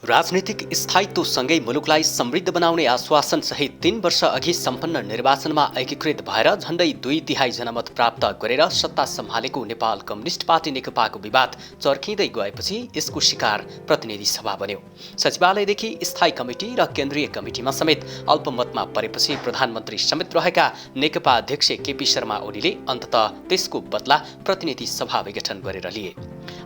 राजनीतिक स्थायित्वसँगै मुलुकलाई समृद्ध बनाउने आश्वासन सहित 3 वर्ष अघि सम्पन्न निर्वाचनमा एकीकृत भएर झण्डै 2/3 जनमत प्राप्त गरेर सत्ता सम्हालेको नेपाल कम्युनिस्ट पार्टी नेकपाको विवाद चर्किँदै गएपछि यसको शिकार प्रतिनिधि सभा बन्यो। सचिवालयदेखि स्थायी कमिटी र केन्द्रीय कमिटीमा समेत अल्पमतमा परेपछि प्रधानमन्त्री समेत रहेका नेकपा अध्यक्ष केपी शर्मा ओलीले अन्ततः त्यसको बदला प्रतिनिधि सभा विघटन गरेर लिए।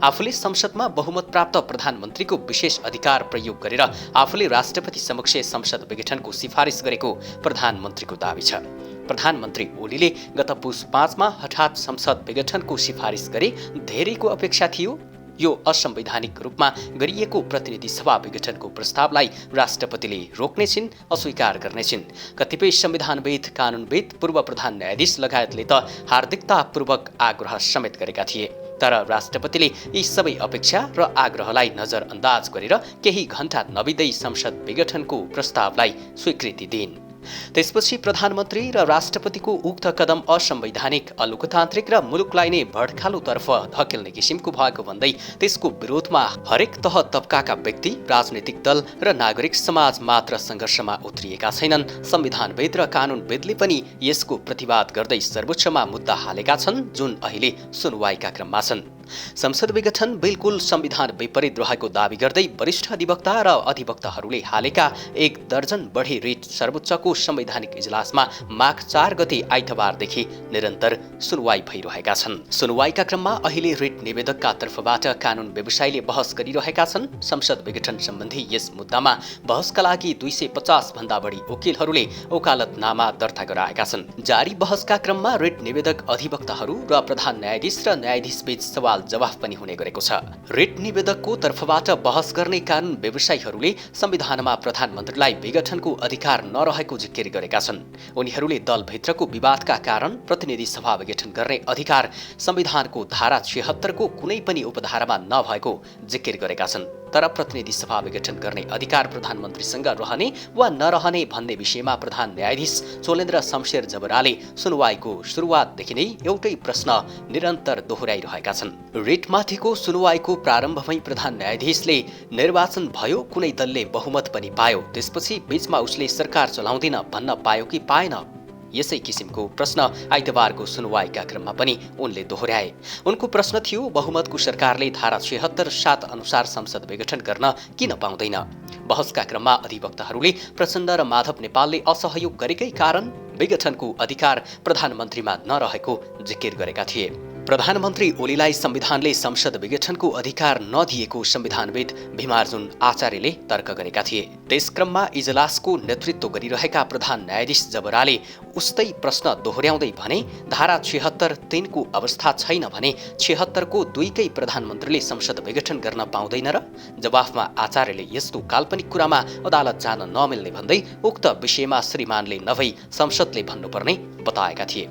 आफूले संसदमा बहुमत प्राप्त प्रधानमन्त्रीको विशेष अधिकार प्रयोग गरेर आफूले राष्ट्रपति समक्ष संसद विघटनको सिफारिस गरेको प्रधानमन्त्रीको दाबी छ। प्रधानमन्त्री ओलीले गत पुस 5 मा हठात संसद विघटनको सिफारिस गरे। धेरैको अपेक्षा थियो यो असंवैधानिक रूपमा गरिएको प्रतिनिधि सभा विघटनको प्रस्तावलाई राष्ट्रपतिले रोक्नेछिन्, अस्वीकार गर्नेछिन्। कतिपय संविधानविद, कानूनविद, पूर्व प्रधान न्यायाधीश लगायतले त हार्दिकतापूर्वक आग्रह समेत गरेका थिए। तर राष्ट्रपतिले यी सबै अपेक्षा र आग्रहलाई नजरअन्दाज गरेर केही घण्टा नबित्दै संसद विघटनको प्रस्तावलाई स्वीकृति दिइन्। त्यसपछि प्रधानमन्त्री र राष्ट्रपतिको उक्त कदम असंवैधानिक, अलोकतान्त्रिक र मुलुकलाई नै भड्कालोतर्फ धकेल्ने किसिमको भएको भन्दै त्यसको विरोधमा हरेक तह तबकाका व्यक्ति, राजनीतिक दल र नागरिक समाज मात्र सङ्घर्षमा उत्रिएका छैनन्। संविधानविद र कानूनविदले पनि यसको प्रतिवाद गर्दै सर्वोच्चमा मुद्दा हालेका छन्, जुन अहिले सुनवाईका क्रममा छन्। संसद विघटन बिल्कुल संविधान विपरीत रहेको दाबी गर्दै वरिष्ठ अधिवक्ता र अधिवक्ताहरूले हालेका 1 दर्जन बढी रिट सर्वोच्चको संवैधानिक इजलासमा माघ 4 गते आइतबारदेखि निरन्तर सुनवाई भइरहेका छन्। सुनवाईका क्रममा अहिले रिट निवेदकका तर्फबाट कानून व्यवसायीले बहस गरिरहेका छन्। संसद विघटन सम्बन्धी यस मुद्दामा बहसका लागि 250 भन्दा बढी वकिलहरूले वकालतनामा दर्ता गराएका छन्। जारी बहसका क्रममा रिट निवेदक, अधिवक्ताहरू र प्रधान न्यायाधीश र न्यायाधीशबीच सवाल जवाफ पनि हुने गरेको छ। रिट निवेदकको तर्फबाट बहस गर्ने कानून व्यवसायीहरूले संविधानमा प्रधानमन्त्रीलाई विघटनको अधिकार नरहेको जिकिर गरेका छन्। उनीहरूले दलभित्रको विवादका कारण प्रतिनिधि सभा विघटन गर्ने अधिकार संविधानको धारा 76 को कुनै पनि उपधारामा नभएको जिकिर गरेका छन्। तर प्रतिनिधि सभा विघटन गर्ने अधिकार प्रधानमन्त्रीसँग रहने वा नरहने भन्ने विषयमा प्रधान न्यायाधीश चोलेन्द्र शमशेर जबराले सुनवाईको सुरुवातदेखि नै एउटै प्रश्न निरन्तर दोहोर्याइरहेका छन्। रिटमाथिको सुनवाईको प्रारम्भमै प्रधान न्यायाधीशले निर्वाचन भयो, कुनै दलले बहुमत पनि पायो, त्यसपछि बीचमा उसले सरकार चलाउँदिन भन्न पायो कि पाएन? यसै किसिमको प्रश्न आइतबारको सुनवाईका क्रममा पनि उनले दोहोर्याए। उनको प्रश्न थियो, बहुमतको सरकारले धारा 76(7) अनुसार संसद विघटन गर्न किन पाउँदैन? बहसका क्रममा अधिवक्ताहरूले प्रचण्ड र माधव नेपालले असहयोग गरेकै कारण विघटनको अधिकार प्रधानमन्त्रीमा नरहेको जिकिर गरेका थिए। प्रधानमन्त्री ओलीलाई संविधानले संसद विघटनको अधिकार नदिएको संविधानविद भीमार्जुन आचार्यले तर्क गरेका थिए। त्यसक्रममा इजलासको नेतृत्व गरिरहेका प्रधान न्यायाधीश जबराले उस्तै प्रश्न दोहोर्याउँदै भने, धारा 76(3) को अवस्था छैन भने 76 को 2 कै प्रधानमन्त्रीले संसद विघटन गर्न पाउँदैन र? जवाफमा आचार्यले यस्तो काल्पनिक कुरामा अदालत जान नमिल्ने भन्दै उक्त विषयमा श्रीमानले नभई संसदले भन्नुपर्ने बताएका थिए।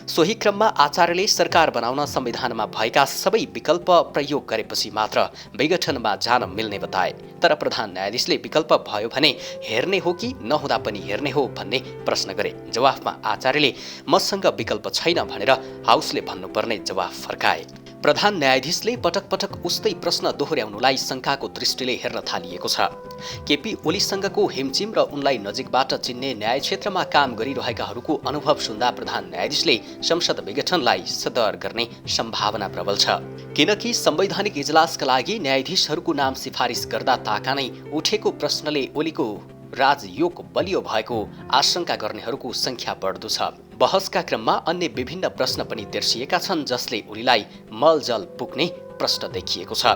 सोही क्रममा आचार्यले सरकार बनाउन संविधानमा भएका सबै विकल्प प्रयोग गरेपछि मात्र विघटनमा जान मिल्ने बताए। तर प्रधान न्यायाधीशले विकल्प भयो भने हेर्ने हो कि नहुँदा पनि हेर्ने हो भन्ने प्रश्न गरे। जवाफमा आचार्यले मसँग विकल्प छैन भनेर हाउसले भन्नुपर्ने जवाफ फर्काए। प्रधान न्यायाधीशले पटक पटक उस्तै प्रश्न दोहोर्याउनुलाई शङ्काको दृष्टिले हेर्न थालिएको छ। केपी ओलीसँगको हिमचिम र उनलाई नजिकबाट चिन्ने न्याय क्षेत्रमा काम गरिरहेकाहरूको अनुभव सुन्दा प्रधान न्यायाधीशले संसद विघटनलाई सदर गर्ने सम्भावना प्रबल छ। किनकि संवैधानिक इजलासका लागि न्यायाधीशहरूको नाम सिफारिस गर्दा ताका नै उठेको प्रश्नले ओलीको राजयोग बलियो भएको आशंका गर्नेहरूको संख्या बढ्दो छ। बहसका क्रममा अन्य विभिन्न प्रश्न पनि तेर्सिएका छन्, जसले ओलीलाई मलजल पुग्ने प्रश्न देखिएको छ।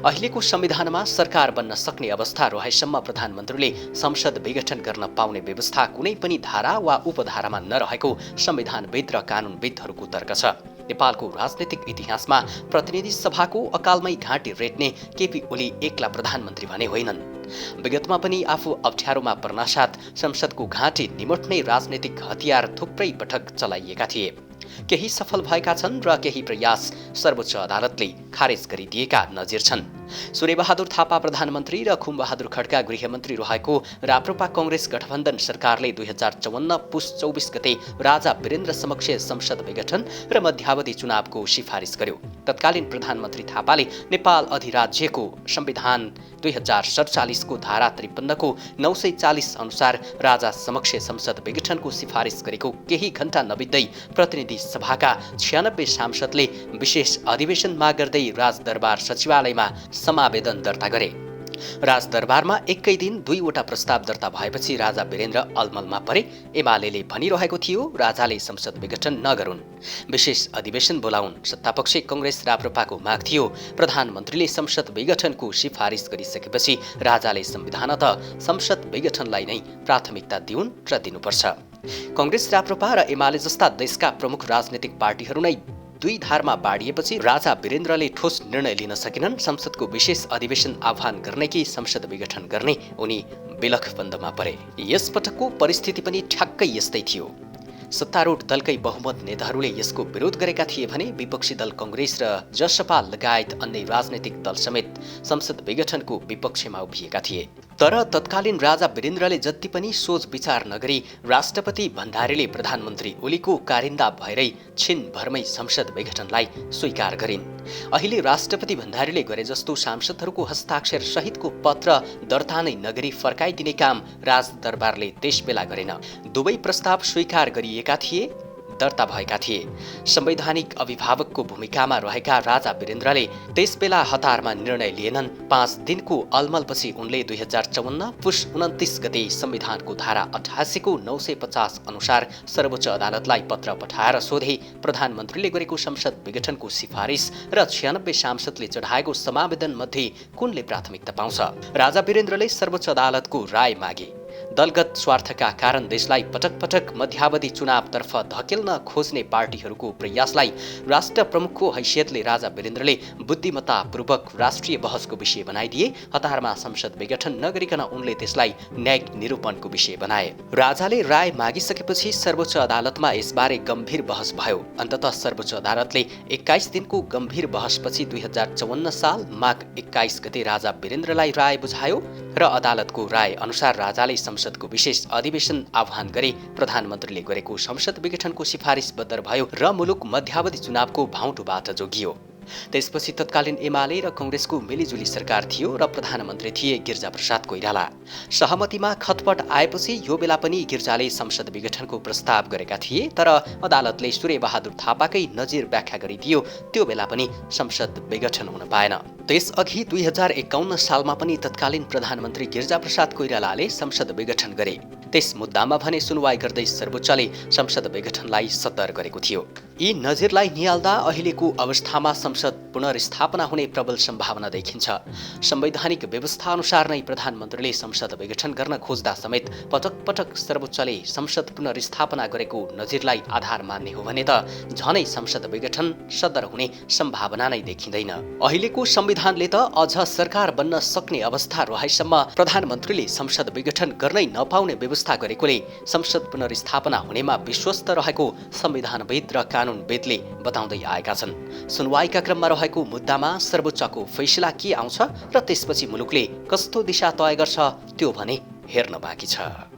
अहिलेको संविधानमा सरकार बन्न सक्ने अवस्था रहेसम्म प्रधानमन्त्रीले संसद विघटन गर्न पाउने व्यवस्था कुनै पनि धारा वा उपधारामा नरहेको संविधानविद र कानूनविदहरूको तर्क छ। नेपालको राजनीतिक इतिहासमा प्रतिनिधि सभाको अकालमै घाँटी रेट्ने केपी ओली एक्ला प्रधानमन्त्री भने होइनन्। विगतमा पनि आफू अप्ठ्यारोमा पर्नासाथ संसदको घाँटी निमट्ने राजनीतिक हतियार थुप्रै पटक चलाइएका थिए। केही सफल भएका छन् र केही प्रयास सर्वोच्च अदालतले खारेज गरिदिएका नजिर छन्। सूर्यबहादुर थापा प्रधानमन्त्री र खुमबहादुर खड्का गृहमन्त्री रहेको राप्रपा कांग्रेस गठबन्धन सरकारले 2054 पुस 24 गते राजा वीरेन्द्र समक्ष संसद विघटन र मध्यावधि चुनावको सिफारिस गर्यो। तत्कालीन प्रधानमन्त्री थापाले नेपाल अधिराज्यको संविधान 2047 को धारा 53 को 940 अनुसार राजा समक्ष संसद विघटनको सिफारिस गरेको केही घण्टा नबित्दै प्रतिनिधि सभाका 96 सांसदले विशेष अधिवेशन माग गर्दै राजदरबार सचिवालयमा समावेदन दर्ता गरे। राजदरबारमा एकै दिन 2 वटा प्रस्ताव दर्ता भएपछि राजा वीरेन्द्र अलमलमा परे। एमालेले भनिरहेको थियो राजाले संसद विघटन नगरून्, विशेष अधिवेशन बोलाउन्। सत्तापक्ष कांग्रेस राप्रपाको माग थियो प्रधानमन्त्रीले संसद विघटनको सिफारिस गरिसकेपछि राजाले संविधानत संसद विघटनलाई नै प्राथमिकता दिउन् र दिनुपर्छ। कांग्रेस राप्रपा र एमाले जस्ता देशका प्रमुख राजनीतिक पार्टीहरू नै दुई धारमा बाडिएपछि राजा वीरेन्द्रले ठोस निर्णय लिन सकेनन्। संसदको विशेष अधिवेशन आह्वान गर्ने कि संसद विघटन गर्ने उनी बिलखबन्दमा परे। यसपटकको परिस्थिति पनि ठ्याक्कै यस्तै थियो। सत्तारूढ दलकै बहुमत नेताहरूले यसको विरोध गरेका थिए भने विपक्षी दल कांग्रेस र जसपा लगायत अन्य राजनैतिक दल समेत संसद विघटनको विपक्षमा उभिएका थिए। तर तत्कालीन राजा वीरेन्द्रले जति पनि सोच विचार नगरी राष्ट्रपति भण्डारीले प्रधानमन्त्री ओलीको कारिन्दा भएरै छिनभरमै संसद विघटनलाई स्वीकार गरिन्। अहिले राष्ट्रपति भण्डारीले गरे जस्तो सांसदहरूको हस्ताक्षर सहितको पत्र दर्ता नै नगरी फर्काइदिने काम राजदरबारले त्यसबेला गरेन। दुवै प्रस्ताव स्वीकार गरिएका थिए, दर्ता भएका थिए। संवैधानिक अभिभावकको भूमिकामा रहेका राजा वीरेन्द्रले त्यसबेला हतारमा निर्णय लिएनन्। 5 दिनको अलमलपछि उनले 2054 पुस 29 गते संविधानको धारा 88 को 950 अनुसार सर्वोच्च अदालतलाई पत्र पठाएर सोधे प्रधानमन्त्रीले गरेको संसद विघटनको सिफारिस र 96 सांसदले चढाएको समावेदन मध्ये कुनले प्राथमिकता पाउँछ। राजा वीरेन्द्रले सर्वोच्च अदालतको राय मागे। दलगत स्वार्थका कारण देशलाई पटक पटक मध्यावधि चुनावतर्फ धकेल्न खोज्ने पार्टीहरूको प्रयासलाई राष्ट्र प्रमुखको हैसियतले राजा वीरेन्द्रले बुद्धिमत्तापूर्वक राष्ट्रिय बहसको विषय बनाइदिए। हतारमा संसद विघटन नगरिकन उनले त्यसलाई न्यायिक निरूपणको विषय बनाए। राजाले राय मागिसकेपछि सर्वोच्च अदालतमा यसबारे गम्भीर बहस भयो। अन्ततः सर्वोच्च अदालतले 21 दिनको गम्भीर बहसपछि 2054 साल माघ 21 गते राजा वीरेन्द्रलाई राय बुझायो र अदालतको राय अनुसार राजाले संसदको विशेष अधिवेशन आह्वान गरे। प्रधानमन्त्रीले गरेको संसद विघटनको सिफारिस बद्दर भयो र मुलुक मध्यावधि चुनावको भाउँटोबाट जोगियो। त्यसपछि तत्कालीन एमाले र कांग्रेसको मिलिजुली सरकार थियो र प्रधानमन्त्री थिए गिरिजाप्रसाद कोइराला। सहमतिमा खतपट आएपछि यो बेला पनि गिरिजाले संसद विघटनको प्रस्ताव गरेका थिए, तर अदालतले सूर्यबहादुर थापाकै नजिर व्याख्या गरिदियो। त्यो बेला पनि संसद विघटन हुन पाएन। त्यसअघि 2051 सालमा पनि तत्कालीन प्रधानमन्त्री गिरिजाप्रसाद कोइरालाले संसद विघटन गरे। त्यस मुद्दामा भने सुनवाई गर्दै सर्वोच्चले संसद विघटनलाई सत्तर गरेको थियो। यी नजिरलाई निहाल्दा अहिलेको अवस्थामा संसद पुनर्स्थापना हुने प्रबल सम्भावना देखिन्छ। संवैधानिक व्यवस्था अनुसार नै प्रधानमन्त्रीले संसद विघटन गर्न खोज्दा समेत पटक पटक सर्वोच्चले संसद पुनर्स्थापना गरेको नजिरलाई आधार मान्ने हो भने त झनै संसद विघटन सदर हुने सम्भावना नै देखिँदैन। अहिलेको संविधानले त अझ सरकार बन्न सक्ने अवस्था रहेसम्म प्रधानमन्त्रीले संसद विघटन गर्नै नपाउने व्यवस्था गरेकोले संसद पुनर्स्थापना हुनेमा विश्वस्त रहेको संविधानविद र कानुनविदले बताउँदै आएका छन्। सुनवाईका क्रममा रहेको मुद्दामा सर्वोच्चको फैसला के आउँछ र त्यसपछि मुलुकले कस्तो दिशा तय गर्छ त्यो भने हेर्न बाँकी छ।